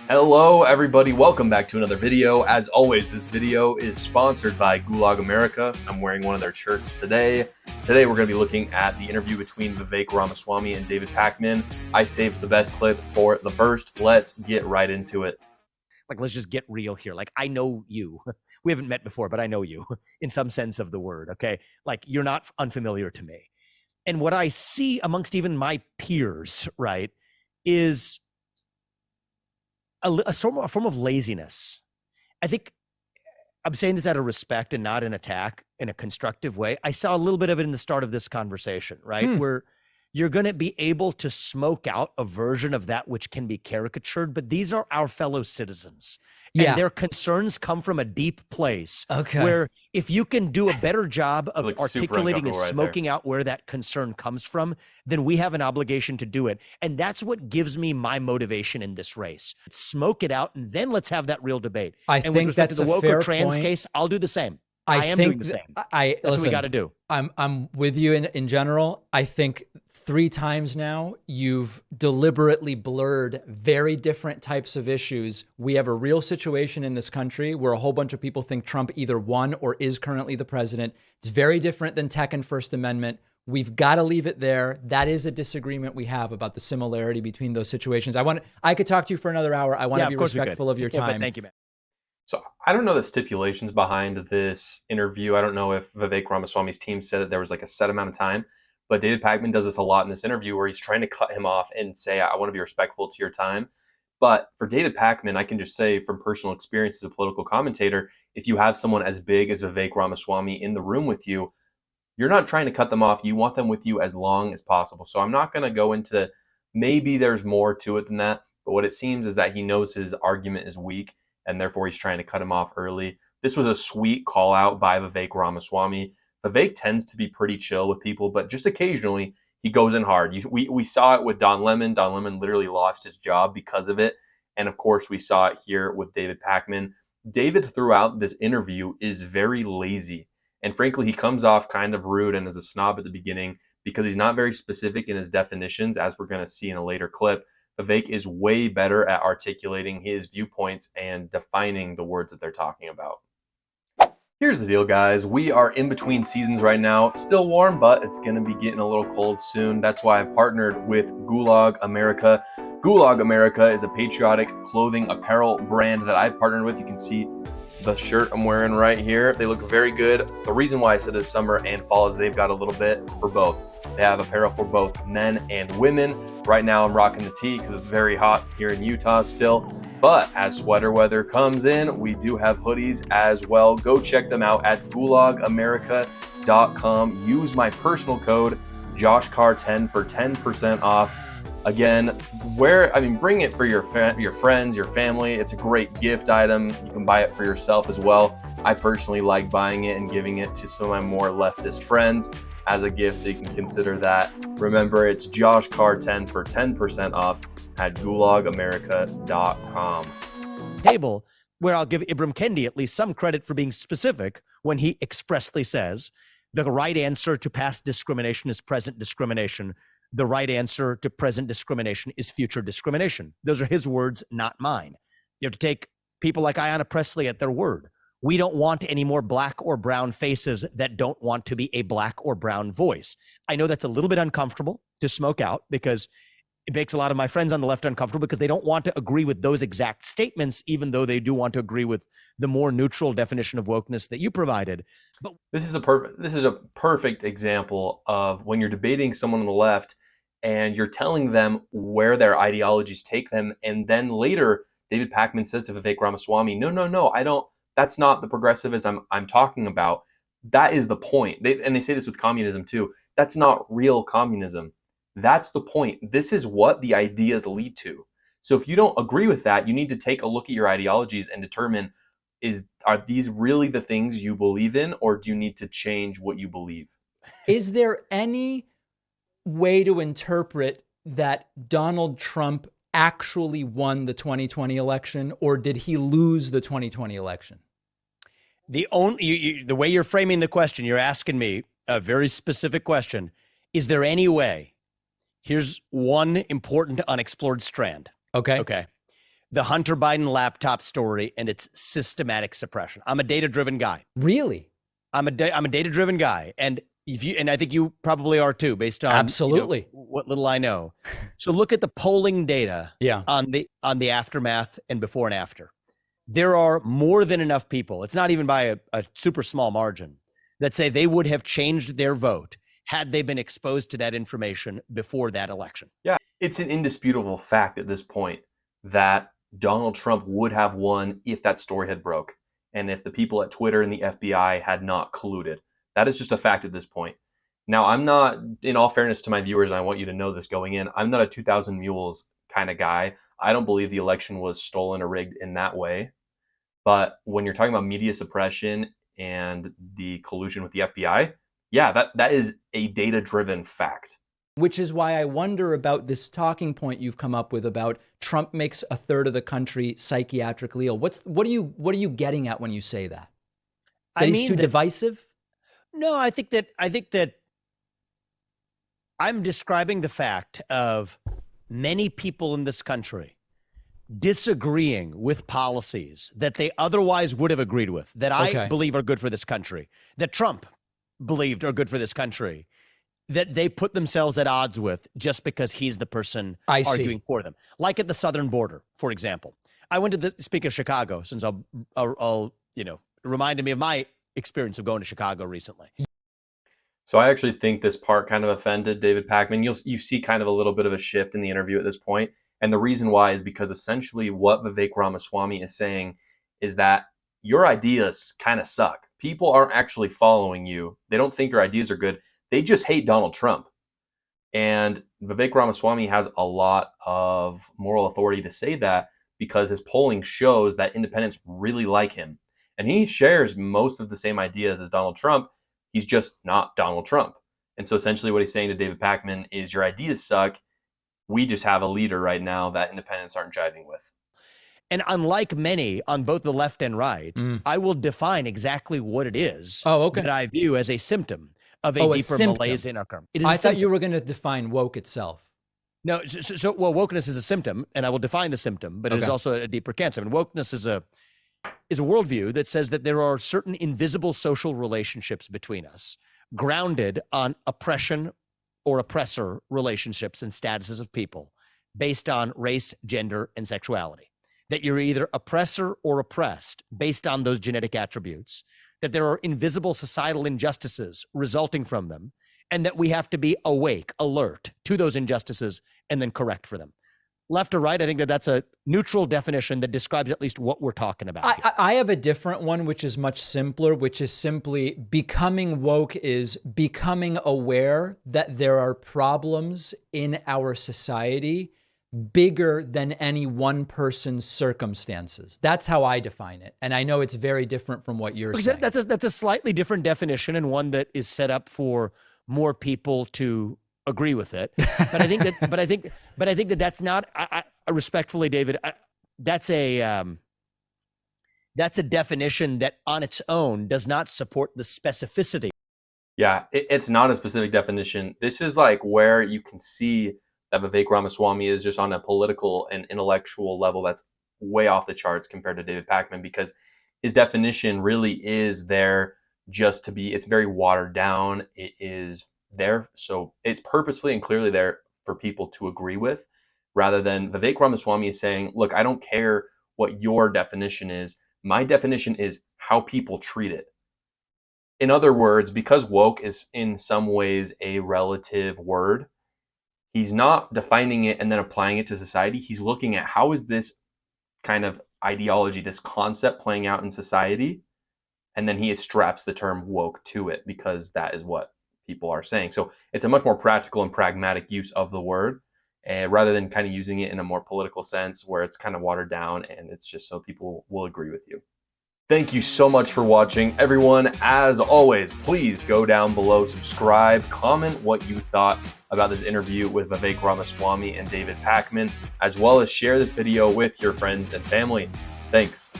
Hello everybody, welcome back to another video. As always, this video is sponsored by Gulag America. I'm wearing one of their shirts today. Today we're going to be looking at the interview between Vivek Ramaswamy and David Pakman. I saved the best clip for the first. Let's get right into it. Let's just get real here. I know you. We haven't met before, but I know you in some sense of the word, okay? You're not unfamiliar to me. And what I see amongst even my peers, right, is a form of laziness. I think I'm saying this out of respect and not an attack, in a constructive way. I saw a little bit of it in the start of this conversation, right? Where you're going to be able to smoke out a version of that which can be caricatured, but these are our fellow citizens. And their concerns come from a deep place where if you can do a better job of articulating and smoking out where that concern comes from, then we have an obligation to do it. And that's what gives me my motivation in this race. Smoke it out, and then let's have that real debate. I and think with respect that's to the a woke fair or trans point. case, I'll do the same. I am doing the same. That's what we got to do. I'm with you in general. I think 3 times now, you've deliberately blurred very different types of issues. We have a real situation in this country where a whole bunch of people think Trump either won or is currently the president. It's very different than tech and First Amendment. We've got to leave it there. That is a disagreement we have about the similarity between those situations. I could talk to you for another hour. I want to be respectful of your time. Thank you, man. So I don't know the stipulations behind this interview. I don't know if Vivek Ramaswamy's team said that there was a set amount of time. But David Pakman does this a lot in this interview where he's trying to cut him off and say, I want to be respectful to your time. But for David Pakman, I can just say from personal experience as a political commentator, if you have someone as big as Vivek Ramaswamy in the room with you, you're not trying to cut them off. You want them with you as long as possible. So I'm not going to go into maybe there's more to it than that. But what it seems is that he knows his argument is weak, and therefore he's trying to cut him off early. This was a sweet call out by Vivek Ramaswamy. Vivek tends to be pretty chill with people, but just occasionally he goes in hard. We saw it with Don Lemon. Don Lemon literally lost his job because of it. And of course, we saw it here with David Pakman. David, throughout this interview, is very lazy. And frankly, he comes off kind of rude and as a snob at the beginning because he's not very specific in his definitions, as we're going to see in a later clip. Vivek is way better at articulating his viewpoints and defining the words that they're talking about. Here's the deal, guys. We are in between seasons right now. It's still warm, but it's going to be getting a little cold soon. That's why I've partnered with Gulag America. Gulag America is a patriotic clothing apparel brand that I've partnered with. You can see the shirt I'm wearing right here. They look very good. The reason why I said it's summer and fall is they've got a little bit for both. They have apparel for both men and women. Right now I'm rocking the tee because it's very hot here in Utah still. But as sweater weather comes in, we do have hoodies as well. Go check them out at gulagamerica.com. Use my personal code JoshCarr10 for 10% off. Again, bring it for your friends, your family. It's a great gift item. You can buy it for yourself as well. I personally like buying it and giving it to some of my more leftist friends as a gift, so you can consider that. Remember, it's JoshCarr10 for 10% off at gulagamerica.com. Table where I'll give Ibram Kendi at least some credit for being specific when he expressly says the right answer to past discrimination is present discrimination. The right answer to present discrimination is future discrimination. Those are his words, not mine. You have to take people like Ayanna Pressley at their word. We don't want any more black or brown faces that don't want to be a black or brown voice. I know that's a little bit uncomfortable to smoke out because it makes a lot of my friends on the left uncomfortable because they don't want to agree with those exact statements, even though they do want to agree with the more neutral definition of wokeness that you provided. But this is a perfect example of when you're debating someone on the left and you're telling them where their ideologies take them, and then later David Pakman says to Vivek Ramaswamy, no, I don't. That's not the progressivism I'm talking about. That is the point. They say this with communism too. That's not real communism. That's the point. This is what the ideas lead to. So if you don't agree with that, you need to take a look at your ideologies and determine, are these really the things you believe in, or do you need to change what you believe? Is there any way to interpret that Donald Trump actually won the 2020 election, or did he lose the 2020 election? The way you're framing the question, you're asking me a very specific question. Is there any way? Here's one important unexplored strand. Okay. the Hunter Biden laptop story and its systematic suppression. I'm a data-driven guy. Really? I'm a data-driven guy, and I think you probably are too, based on Absolutely what little I know. So look at the polling data on the aftermath and before and after. There are more than enough people, it's not even by a super small margin, that say they would have changed their vote had they been exposed to that information before that election. Yeah, it's an indisputable fact at this point that Donald Trump would have won if that story had broke, and if the people at Twitter and the FBI had not colluded. That is just a fact at this point. Now, I'm not, in all fairness to my viewers, and I want you to know this going in, I'm not a 2000 Mules kind of guy. I don't believe the election was stolen or rigged in that way. But when you're talking about media suppression and the collusion with the FBI, yeah, that is a data-driven fact. Which is why I wonder about this talking point you've come up with about Trump makes a third of the country psychiatrically ill. What are you getting at when you say that? That he's too divisive? No, I think that I'm describing the fact of many people in this country disagreeing with policies that they otherwise would have agreed with, that I believe are good for this country, that Trump believed are good for this country, that they put themselves at odds with just because he's the person arguing for them. Like at the southern border, for example. I went to speak of Chicago, since I'll reminded me of my experience of going to Chicago recently. So I actually think this part kind of offended David Pakman. You see kind of a little bit of a shift in the interview at this point. And the reason why is because essentially what Vivek Ramaswamy is saying is that your ideas kind of suck. People aren't actually following you. They don't think your ideas are good. They just hate Donald Trump. And Vivek Ramaswamy has a lot of moral authority to say that because his polling shows that independents really like him. And he shares most of the same ideas as Donald Trump. He's just not Donald Trump. And so essentially what he's saying to David Pakman is your ideas suck. We just have a leader right now that independents aren't jiving with. And unlike many on both the left and right, I will define exactly what it is that I view as a symptom of a deeper malaise in our country. I thought you were going to define woke itself. No, well, wokeness is a symptom, and I will define the symptom, but it is also a deeper cancer. And wokeness is a worldview that says that there are certain invisible social relationships between us, grounded on oppression or oppressor relationships and statuses of people based on race, gender, and sexuality. That you're either oppressor or oppressed based on those genetic attributes, that there are invisible societal injustices resulting from them, and that we have to be awake, alert to those injustices and then correct for them. Left or right, I think that that's a neutral definition that describes at least what we're talking about. I have a different one, which is much simpler, which is simply becoming woke is becoming aware that there are problems in our society bigger than any one person's circumstances. That's how I define it. And I know it's very different from what you're saying. That's a slightly different definition, and one that is set up for more people to agree with it. But I think that that's not, I respectfully, David, that's a definition that on its own does not support the specificity. Yeah, it's not a specific definition. This is like where you can see that Vivek Ramaswamy is just on a political and intellectual level that's way off the charts compared to David Pakman, because his definition really is there just to be, it's very watered down. It is there, so it's purposefully and clearly there for people to agree with, rather than Vivek Ramaswamy is saying, look, I don't care what your definition is. My definition is how people treat it. In other words, because woke is in some ways a relative word, he's not defining it and then applying it to society. He's looking at how is this kind of ideology, this concept playing out in society, and then he straps the term woke to it because that is what people are saying. So it's a much more practical and pragmatic use of the word, rather than kind of using it in a more political sense where it's kind of watered down and it's just so people will agree with you. Thank you so much for watching, everyone. As always, please go down below, subscribe, comment what you thought about this interview with Vivek Ramaswamy and David Pakman, as well as share this video with your friends and family. Thanks.